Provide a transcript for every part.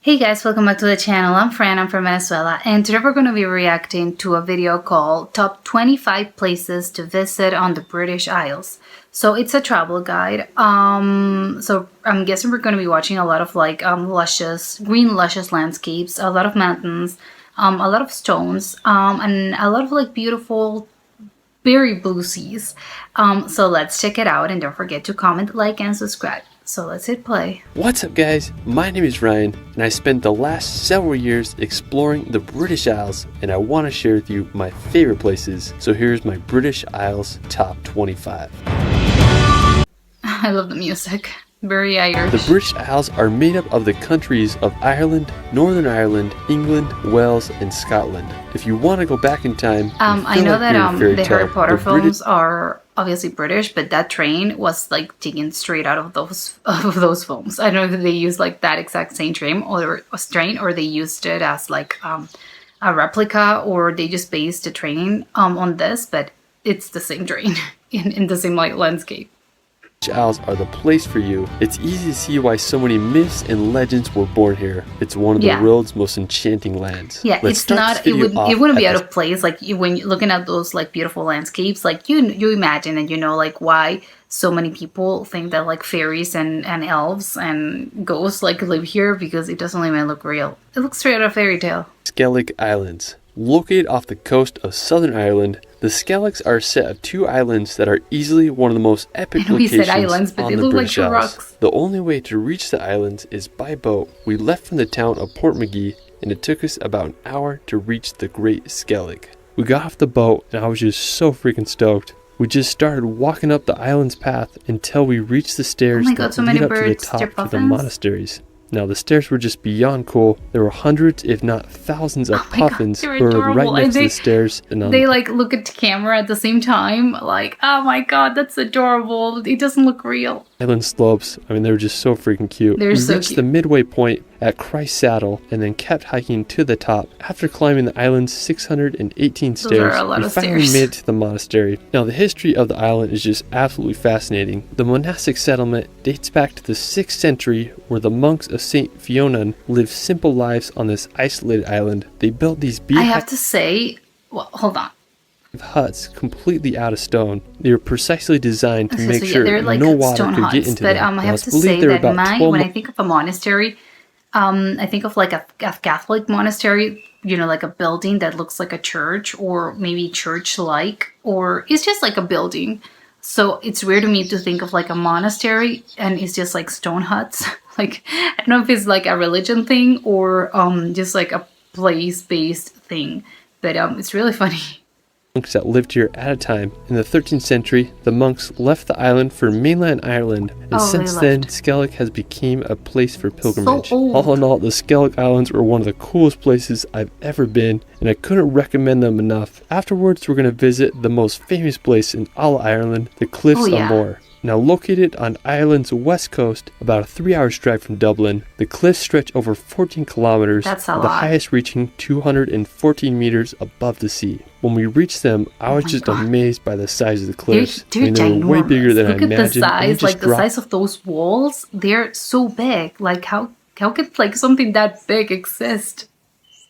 Hey guys, welcome back to the channel. I'm Fran, I'm from Venezuela, and today we're going to be reacting to a video called Top 25 Places to Visit on the British Isles. So it's a travel guide. So I'm guessing we're going to be watching a lot of luscious, green luscious landscapes, a lot of mountains, a lot of stones, and a lot of beautiful very blue seas. So let's check it out, and don't forget to comment, like, and subscribe. So let's hit play. What's up guys, my name is Ryan and I spent the last several years exploring the British Isles and I want to share with you my favorite places. So here's my British Isles top 25. I love the music. Very Irish. The British Isles are made up of the countries of Ireland, Northern Ireland, England, Wales, and Scotland. If you want to go back in time, I know that the Harry Potter films are obviously British, but that train was taken straight out of those films. I don't know if they used that exact same train or they used it as a replica, or they just based the training on this, but it's the same train in the same landscape. Isles are the place for you. It's easy to see why so many myths and legends were born here. It's one of the world's most enchanting lands. Yeah, it's not. It wouldn't be out of place. When you're looking at those beautiful landscapes, you imagine and why so many people think that fairies and elves and ghosts live here, because it doesn't even look real. It looks straight out of a fairy tale. Skellig Islands. Located off the coast of southern Ireland, the Skelligs are a set of two islands that are easily one of the most epic locations on the British Isles. The only way to reach the islands is by boat. We left from the town of Portmagee and it took us about an hour to reach the Great Skellig. We got off the boat and I was just so freaking stoked. We just started walking up the island's path until we reached the stairs that lead up to the top to the monasteries. Now, the stairs were just beyond cool. There were hundreds, if not thousands, of puffins who were right next to the stairs. And they look at the camera at the same time. Oh my god, that's adorable. It doesn't look real. Island slopes, they were just so freaking cute. We reached the midway point at Christ Saddle and then kept hiking to the top. After climbing the island's 618 stairs, we finally made it to the monastery. Now, the history of the island is just absolutely fascinating. The monastic settlement dates back to the 6th century, where the monks of St. Fionnan lived simple lives on this isolated island. They built these I have to say, well, hold on. Huts completely out of stone. They were precisely designed to make sure no water could get into them. I have to say that when I think of a monastery, I think of a Catholic monastery, a building that looks like a church, or maybe church-like, or it's just a building. So it's weird to me to think of a monastery and it's just stone huts. I don't know if it's a religion thing or just a place-based thing, but it's really funny. Monks that lived here at a time. In the 13th century, the monks left the island for mainland Ireland, and since then, Skellig has become a place for pilgrimage. All in all, the Skellig Islands were one of the coolest places I've ever been, and I couldn't recommend them enough. Afterwards, we're going to visit the most famous place in all Ireland, the Cliffs of Moher. Now located on Ireland's west coast, about a 3-hour drive from Dublin, the cliffs stretch over 14 kilometers, with the highest reaching 214 meters above the sea. When we reached them, I was just amazed by the size of the cliffs. They're they were way bigger than I imagined. Look at the size, the size of those walls. They're so big. How could something that big exist?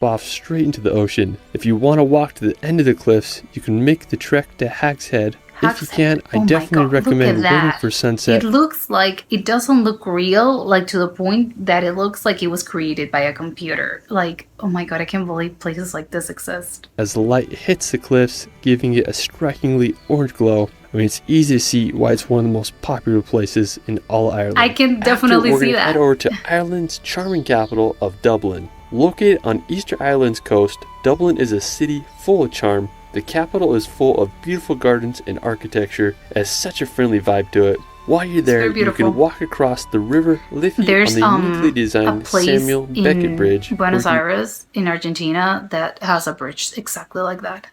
Off straight into the ocean. If you want to walk to the end of the cliffs, you can make the trek to Hag's Head. If you can, I definitely recommend waiting for sunset. It looks it doesn't look real, to the point that it looks like it was created by a computer. Oh my god, I can't believe places like this exist. As the light hits the cliffs, giving it a strikingly orange glow, it's easy to see why it's one of the most popular places in all Ireland. I can definitely see that. Head over to Ireland's charming capital of Dublin. Located on Easter Island's coast, Dublin is a city full of charm. The capital is full of beautiful gardens and architecture. It has such a friendly vibe to it. While you're there, you can walk across the river Liffey on the uniquely designed Samuel Beckett Bridge. Buenos Aires, in Argentina, that has a bridge exactly like that.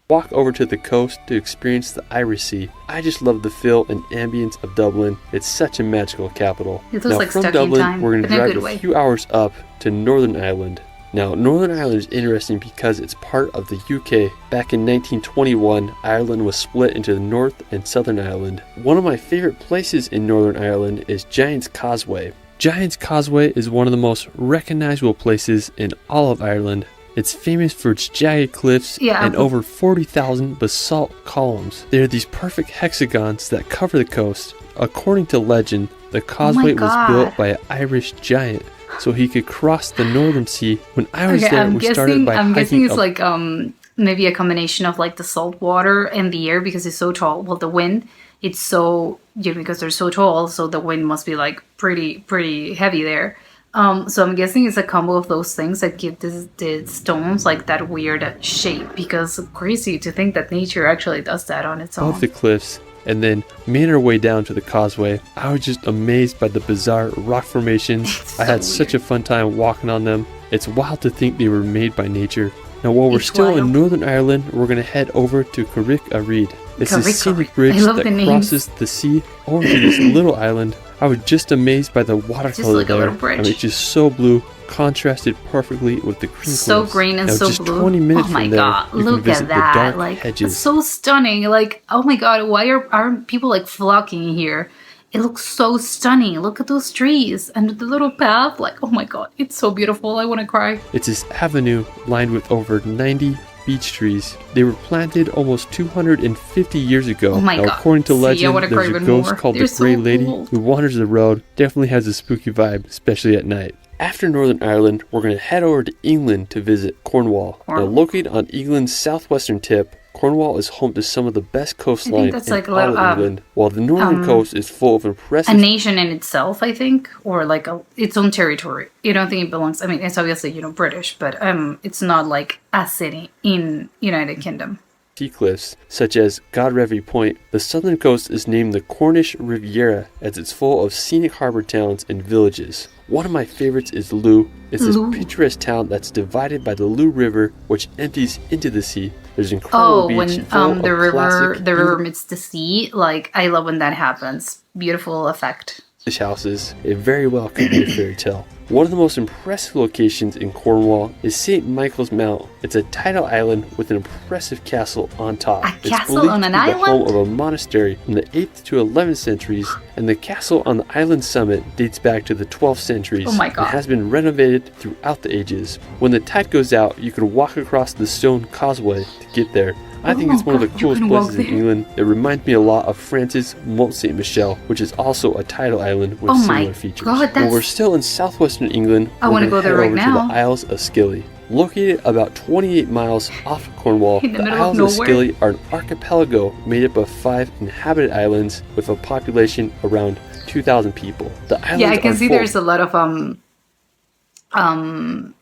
Walk over to the coast to experience the Irish Sea. I just love the feel and ambience of Dublin. It's such a magical capital. It looks from stuck Dublin, in time, we're going to drive a few hours up to Northern Ireland. Now, Northern Ireland is interesting because it's part of the UK. Back in 1921, Ireland was split into North and Southern Ireland. One of my favorite places in Northern Ireland is Giant's Causeway. Giant's Causeway is one of the most recognizable places in all of Ireland. It's famous for its jagged cliffs and over 40,000 basalt columns. They are these perfect hexagons that cover the coast. According to legend, the causeway was built by an Irish giant so he could cross the Northern Sea. When I was there, we started by I'm guessing it's hiking like maybe a combination of like the salt water and the air because it's so tall. Well, the wind, it's so, because they're so tall, so the wind must be like pretty heavy there. So I'm guessing it's a combo of those things that give the stones like that weird shape, because it's crazy to think that nature actually does that on its own. Off the cliffs and then made our way down to the causeway. I was just amazed by the bizarre rock formations. I had such a fun time walking on them. It's wild to think they were made by nature. Now while we're still in Northern Ireland, we're going to head over to Inner and Outer. It's a scenic bridge that crosses the sea over to this little island. I was just amazed by the watercolor there. I mean, it's just so blue, contrasted perfectly with the green. So green and so just blue. 20 minutes oh my from there, god, you look can visit at that! The dark like hedges. It's so stunning. Like, oh my god, why aren't people like flocking here? It looks so stunning. Look at those trees and the little path. Like, oh my god, it's so beautiful. I want to cry. It's this avenue lined with over 90 beech trees. They were planted almost 250 years ago. Oh my god. According to legend, there's a ghost called the Grey Lady who wanders the road. Definitely has a spooky vibe, especially at night. After Northern Ireland, we're going to head over to England to visit Cornwall. Now, located on England's southwestern tip, Cornwall is home to some of the best coastline in all of England, while the northern coast is full of impressive... A nation in itself, I think, or like its own territory. You don't think it belongs... I mean, it's obviously, British, but it's not like a city in United Kingdom. Sea cliffs, such as Godrevy Point. The southern coast is named the Cornish Riviera as it's full of scenic harbor towns and villages. One of my favorites is Loo. It's this picturesque town that's divided by the Loo River, which empties into the sea. There's incredible beach when the river meets the sea. Like, I love when that happens. Beautiful effect. Houses. It very well could be a fairy tale. One of the most impressive locations in Cornwall is St. Michael's Mount. It's a tidal island with an impressive castle on top. A castle on an island? It's believed to be the home of a monastery from the 8th to 11th centuries, and the castle on the island summit dates back to the 12th centuries. Oh my god. And has been renovated throughout the ages. When the tide goes out, you can walk across the stone causeway to get there. I think it's one of the coolest places in England. It reminds me a lot of France's Mont Saint Michel, which is also a tidal island with similar features. When we're still in southwestern England, we're going to head over to the Isles of Scilly. Located about 28 miles off of Cornwall, the Isles of Scilly are an archipelago made up of 5 inhabited islands with a population around 2,000 people. The islands I can see there's a lot of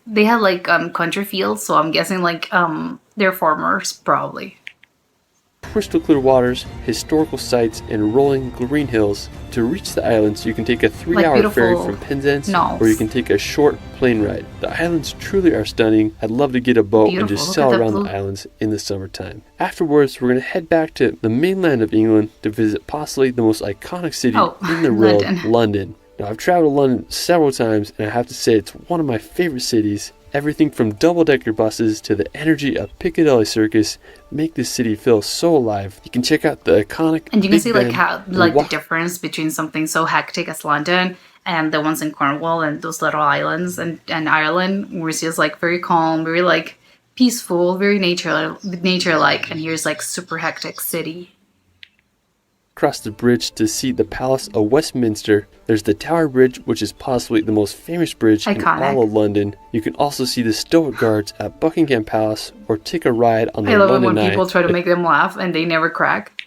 they have like country fields, so I'm guessing like they're farmers probably. Crystal clear waters, historical sites, and rolling green hills. To reach the islands, you can take a 3-hour ferry from Penzance, or you can take a short plane ride. The islands truly are stunning. I'd love to get a boat and just sail around the islands in the summertime. Afterwards, we're going to head back to the mainland of England to visit possibly the most iconic city in the world, London. Now, I've traveled to London several times, and I have to say it's one of my favorite cities. Everything from double-decker buses to the energy of Piccadilly Circus make this city feel so alive. You can check out the iconic and you can see like how the difference between something so hectic as London and the ones in Cornwall and those little islands and Ireland, where it's just like very calm, very like peaceful, very nature-like, and here's like super hectic city. Across the bridge to see the Palace of Westminster. There's the Tower Bridge, which is possibly the most famous bridge in all of London. You can also see the Stoic Guards at Buckingham Palace or take a ride on the London Eye. I love it when people try to make them laugh and they never crack.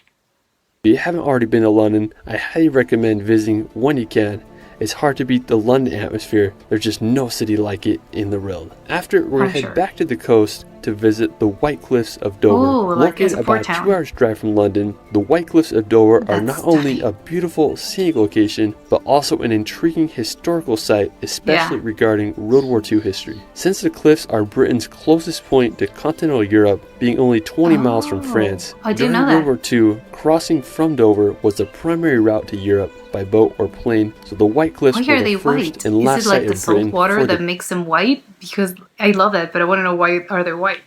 If you haven't already been to London, I highly recommend visiting when you can. It's hard to beat the London atmosphere. There's just no city like it in the world. After, we're going to head back to the coast to visit the White Cliffs of Dover. Located about 2 hours drive from London, the White Cliffs of Dover are not only a beautiful scenic location, but also an intriguing historical site, especially regarding World War II history. Since the cliffs are Britain's closest point to continental Europe, being only 20 miles from France, during World War II, crossing from Dover was the primary route to Europe by boat or plane, so the White Cliffs were the first and last site of Britain. Is it like the salt water that makes them white? Because I love that, but I want to know why are they white?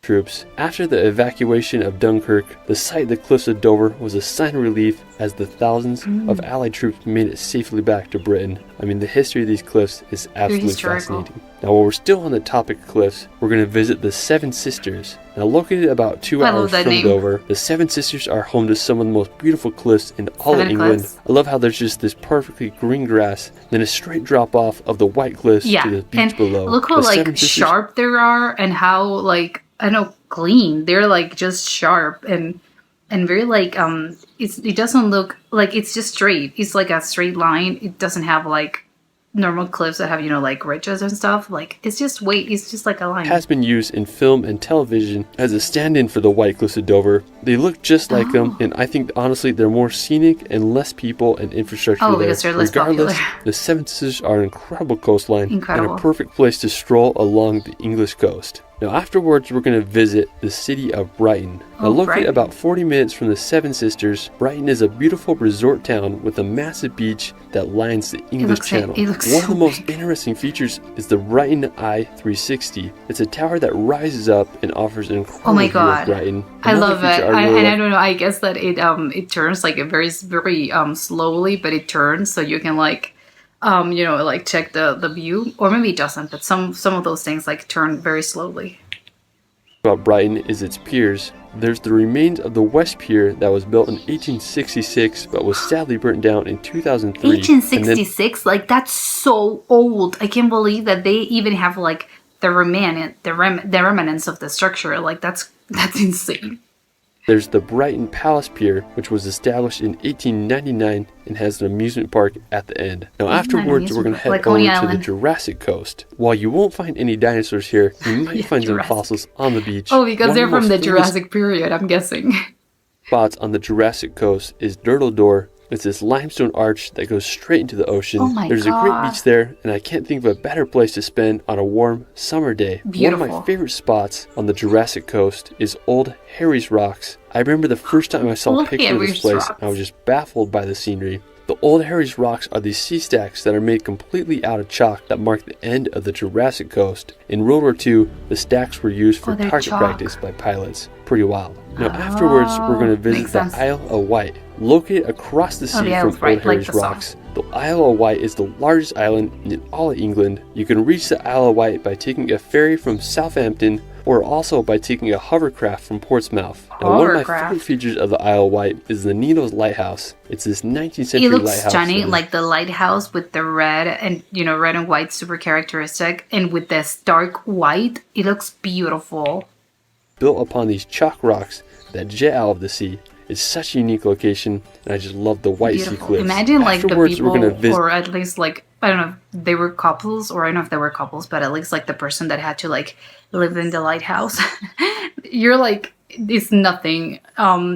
troops. After the evacuation of Dunkirk, the sight of the cliffs of Dover was a sign of relief as the thousands of Allied troops made it safely back to Britain. I mean, the history of these cliffs is absolutely fascinating. Now, while we're still on the topic of cliffs, we're going to visit the Seven Sisters. Now, located about 2 hours from Dover, the Seven Sisters are home to some of the most beautiful cliffs in all of England. I love how there's just this perfectly green grass, then a straight drop off of the white cliffs to the beach below. Look how like sharp they are, and how like, I don't know, clean. They're like just sharp and very like it doesn't look like it's just straight. It's like a straight line. It doesn't have like normal cliffs that have, you know, like ridges and stuff. Like it's just like a line. Has been used in film and television as a stand-in for the White Cliffs of Dover. They look just like them, and I think honestly they're more scenic and less people and infrastructure there. Because they're less popular. The Seven Sisters are an incredible coastline and a perfect place to stroll along the English coast. Now afterwards, we're going to visit the city of Brighton. Now located about 40 minutes from the Seven Sisters, Brighton is a beautiful resort town with a massive beach that lines the English Channel. One of the most interesting features is the Brighton Eye 360. It's a tower that rises up and offers an incredible view of Brighton. I love it. I don't know, I guess that it turns like very slowly, but it turns so you can like you know, like check the view, or maybe it doesn't, but some of those things like turn very slowly. About Brighton is its piers. There's the remains of the West Pier that was built in 1866 but was sadly burnt down in 2003. 1866? Like that's so old. I can't believe that they even have like the remnants of the structure. Like that's insane. There's the Brighton Palace Pier, which was established in 1899 and has an amusement park at the end. Now afterwards, we're going to head over to the Jurassic Coast. While you won't find any dinosaurs here, you might find some fossils on the beach. Oh, because they're from the Jurassic period, I'm guessing. Spots on the Jurassic Coast is Durdle Door. It's this limestone arch that goes straight into the ocean. There's a great beach there, and I can't think of a better place to spend on a warm summer day. One of my favorite spots on the Jurassic Coast is Old Harry's Rocks. I remember the first time I saw a picture of this place, and I was just baffled by the scenery. The Old Harry's Rocks are these sea stacks that are made completely out of chalk that mark the end of the Jurassic Coast. In World War II, the stacks were used for target practice by pilots. Pretty wild. Now afterwards, we're going to visit the Isle of Wight. Located across the sea from Old Harry's Rocks, the Isle of Wight is the largest island in all of England. You can reach the Isle of Wight by taking a ferry from Southampton, or also by taking a hovercraft from Portsmouth. Now, one of my favorite features of the Isle of Wight is the Needles Lighthouse. It's this 19th century lighthouse. It looks stunning, like the lighthouse with the red and, you know, red and white, super characteristic, and with this dark white, it looks beautiful. Built upon these chalk rocks that jet out of the sea. It's such a unique location, and I just love the white sea cliffs. Imagine like the people, or at least like, I don't know if they were couples, or I don't know if they were couples, but at least like the person that had to like live in the lighthouse. You're like, it's nothing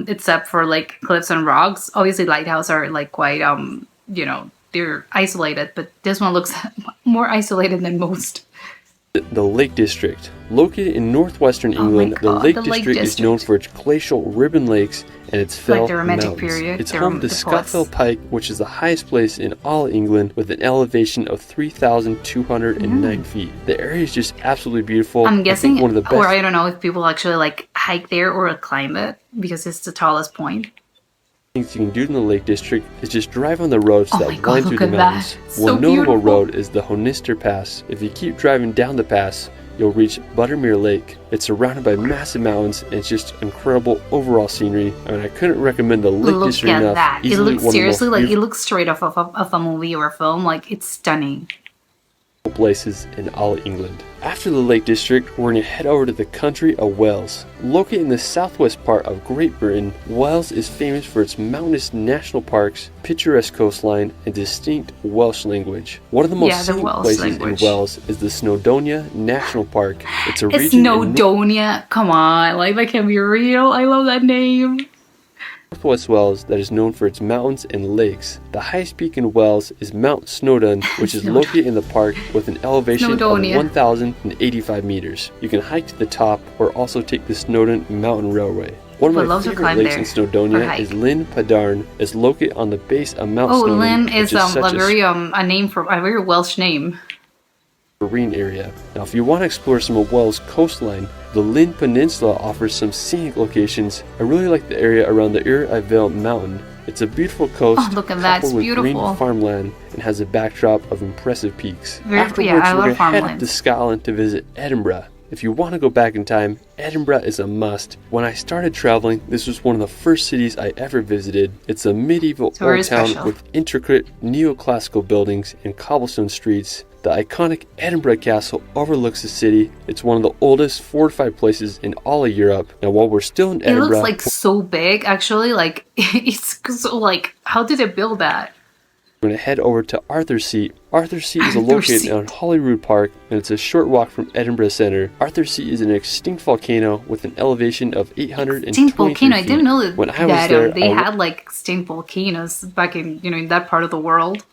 except for like cliffs and rocks. Obviously lighthouses are like quite, you know, they're isolated, but this one looks more isolated than most. The Lake District. Located in northwestern England, the Lake District is known for its glacial ribbon lakes and its fell mountains. It's home to Scotfell Pike, which is the highest place in all England with an elevation of 3,209 feet. The area is just absolutely beautiful. I'm guessing, one of the best, or I don't know if people actually like hike there or climb it because it's the tallest point. Things you can do in the Lake District is just drive on the roads that wind through the mountains. One notable road is the Honister Pass. If you keep driving down the pass, you'll reach Buttermere Lake. It's surrounded by massive mountains, and it's just incredible overall scenery. I mean, I couldn't recommend the Lake District enough. Look at that. It looks seriously like it looks straight off of a movie or a film. Like, it's stunning. Places in all England. After the Lake District, we're going to head over to the country of Wales. Located in the southwest part of Great Britain, Wales is famous for its mountainous national parks, picturesque coastline, and distinct Welsh language. One of the most scenic places in Wales is the Snowdonia National Park. It's a region Snowdonia? Come on, like that can be real. I love that name. Northwest Wales that is known for its mountains and lakes. The highest peak in Wales is Mount Snowdon, which is located in the park with an elevation of 1,085 meters. You can hike to the top or also take the Snowdon Mountain Railway. One of my favorite lakes in Snowdonia is Llyn Padarn. It's located on the base of Mount Snowdon. Llyn is a name for a very Welsh name. Marine area. Now, if you want to explore some of Wales' coastline, The Lynn Peninsula offers some scenic locations. I really like the area around the Inner Mountain. It's a beautiful coast coupled with green farmland and has a backdrop of impressive peaks. Afterwards, we're going to head up to Scotland to visit Edinburgh. If you want to go back in time, Edinburgh is a must. When I started traveling, this was one of the first cities I ever visited. It's a medieval old town with intricate neoclassical buildings and cobblestone streets. The iconic Edinburgh Castle overlooks the city. It's one of the oldest fortified places in all of Europe. Now, while we're still in Edinburgh... It looks like so big, actually. Like, it's so like, how did they build that? We're going to head over to Arthur's Seat. Arthur's Seat is located on Holyrood Park, and it's a short walk from Edinburgh Centre. Arthur's Seat is an extinct volcano with an elevation of 823 feet. Extinct volcano? I didn't know that, they had like extinct volcanoes back in, in that part of the world.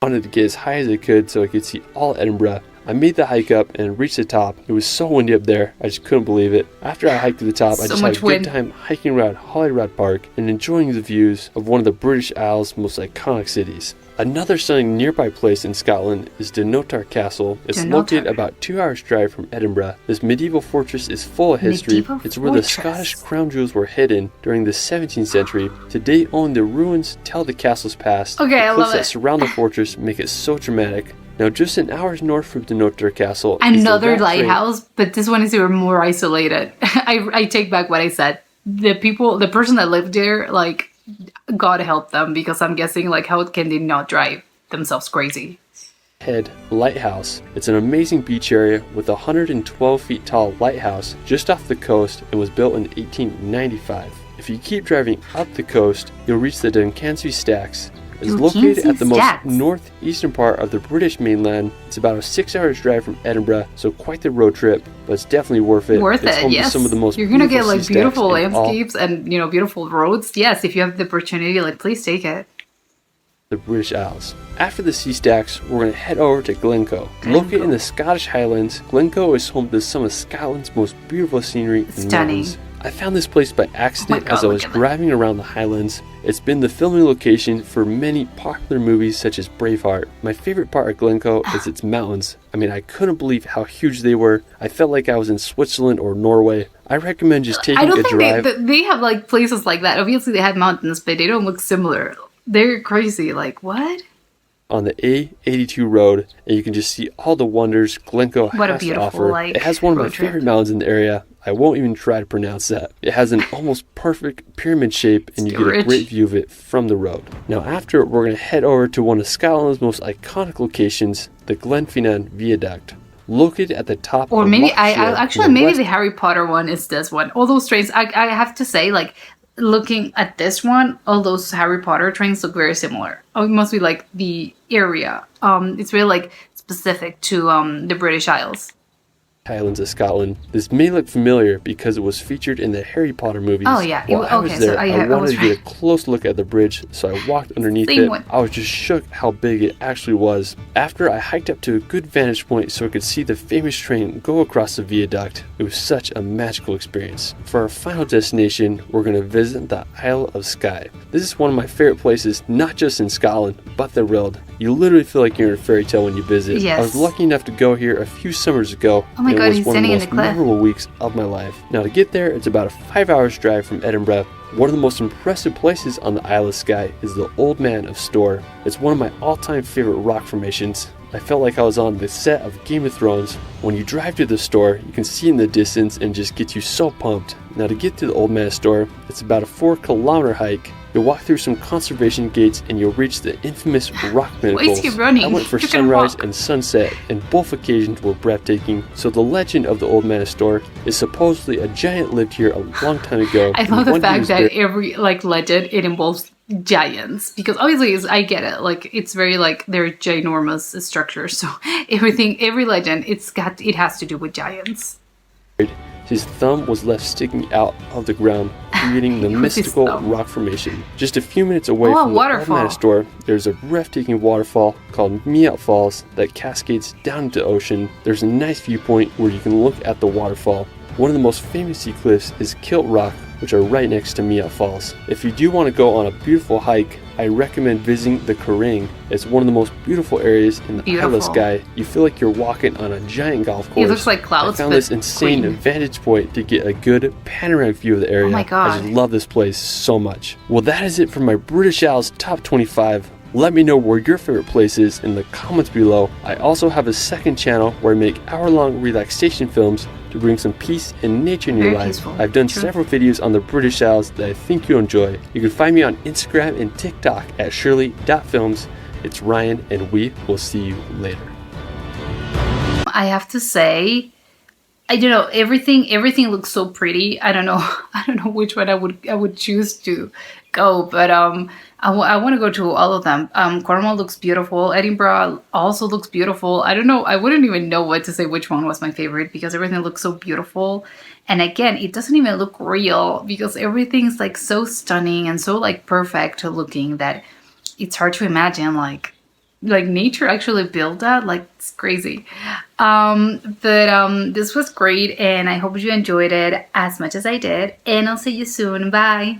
I wanted to get as high as I could so I could see all Edinburgh. I made the hike up and reached the top. It was so windy up there, I just couldn't believe it. After I hiked to the top, I just had a good time hiking around Holyrood Park and enjoying the views of one of the British Isles' most iconic cities. Another stunning nearby place in Scotland is Dunottar Castle. It's located about 2 hours drive from Edinburgh. This medieval fortress is full of history. It's where the Scottish crown jewels were hidden during the 17th century. Today, only the ruins tell the castle's past. Okay, I love it. The cliffs that surround the fortress make it so dramatic. Now, just an hour north from Dunottar Castle, another lighthouse, but this one is even more isolated. I take back what I said. The person that lived there, like, God help them, because I'm guessing, like, how can they not drive themselves crazy? Head Lighthouse. It's an amazing beach area with a 112 feet tall lighthouse just off the coast and was built in 1895. If you keep driving up the coast, you'll reach the Duncansby Stacks. It's located at the most northeastern part of the British mainland. It's about a 6-hour drive from Edinburgh, so quite the road trip, but it's definitely worth it. It's home to some of the most You're gonna get like beautiful landscapes and beautiful roads. Yes, if you have the opportunity, like please take it. The British Isles. After the sea stacks, we're going to head over to Glencoe. Located in the Scottish Highlands, Glencoe is home to some of Scotland's most beautiful scenery and mountains. I found this place by accident as I was driving around the Highlands. It's been the filming location for many popular movies such as Braveheart. My favorite part of Glencoe is its mountains. I mean, I couldn't believe how huge they were. I felt like I was in Switzerland or Norway. I recommend just taking a drive. I don't think they have like places like that. Obviously they have mountains, but they don't look similar. They're crazy. Like, what? On the A82 road, and you can just see all the wonders Glencoe has to offer. It has one of my favorite mountains in the area. I won't even try to pronounce that. It has an almost perfect pyramid shape, and you get a great view of it from the road. Now after, we're going to head over to one of Scotland's most iconic locations, the Glenfinnan Viaduct. Located at the top or maybe maybe the Harry Potter one is this one. All those trains, I have to say, like, looking at this one, all those Harry Potter trains look very similar. Oh, it must be like the area. It's really like specific to the British Isles. Highlands of Scotland. This may look familiar because it was featured in the Harry Potter movies. Oh yeah, While I was there, I wanted to get a close look at the bridge, so I walked underneath it. I was just shook how big it actually was. After I hiked up to a good vantage point so I could see the famous train go across the viaduct, it was such a magical experience. For our final destination, we're going to visit the Isle of Skye. This is one of my favorite places, not just in Scotland, but the world. You literally feel like you're in a fairy tale when you visit. Yes. I was lucky enough to go here a few summers ago. Oh my God, it was one of the most memorable weeks of my life. Now to get there, it's about a 5-hour drive from Edinburgh. One of the most impressive places on the Isle of Skye is the Old Man of Storr. It's one of my all-time favorite rock formations. I felt like I was on the set of Game of Thrones. When you drive to the store, you can see in the distance and just gets you so pumped. Now to get to the Old Man of Storr, it's about a 4-kilometer hike. You'll walk through some conservation gates and you'll reach the infamous rock pinnacles. I went for sunrise and sunset, and both occasions were breathtaking. So the legend of the Old Man of Storr is supposedly a giant lived here a long time ago. I love the fact that every legend, it involves giants, because obviously I get it, like it's very like they're ginormous structures, so every legend it has to do with giants. His thumb was left sticking out of the ground, creating the mystical rock formation. Just a few minutes away from the Old Man of Storr, there's a breathtaking waterfall called Meout Falls that cascades down into the ocean. There's a nice viewpoint where you can look at the waterfall. One of the most famous sea cliffs is Kilt Rock, which are right next to Mia Falls. If you do want to go on a beautiful hike, I recommend visiting the Kerrang. It's one of the most beautiful areas in the Isle of Skye. You feel like you're walking on a giant golf course. It looks like clouds. I found this insane vantage point to get a good panoramic view of the area. Oh my god. I just love this place so much. Well, that is it for my British Isles top 25. Let me know where your favorite place is in the comments below. I also have a second channel where I make hour-long relaxation films to bring some peace and nature in your life. I've done several videos on the British Isles that I think you'll enjoy. You can find me on Instagram and TikTok at shirley.films. It's Ryan, and we will see you later. I have to say, I don't know, everything looks so pretty. I don't know which one I would choose to go, but I want to go to all of them. Cornwall looks beautiful. Edinburgh also looks beautiful. I don't know, I wouldn't even know what to say which one was my favorite because everything looks so beautiful. And again, it doesn't even look real because everything's like so stunning and so like perfect looking that it's hard to imagine like nature actually built that. Like, it's crazy. But this was great, and I hope you enjoyed it as much as I did, and I'll see you soon. Bye.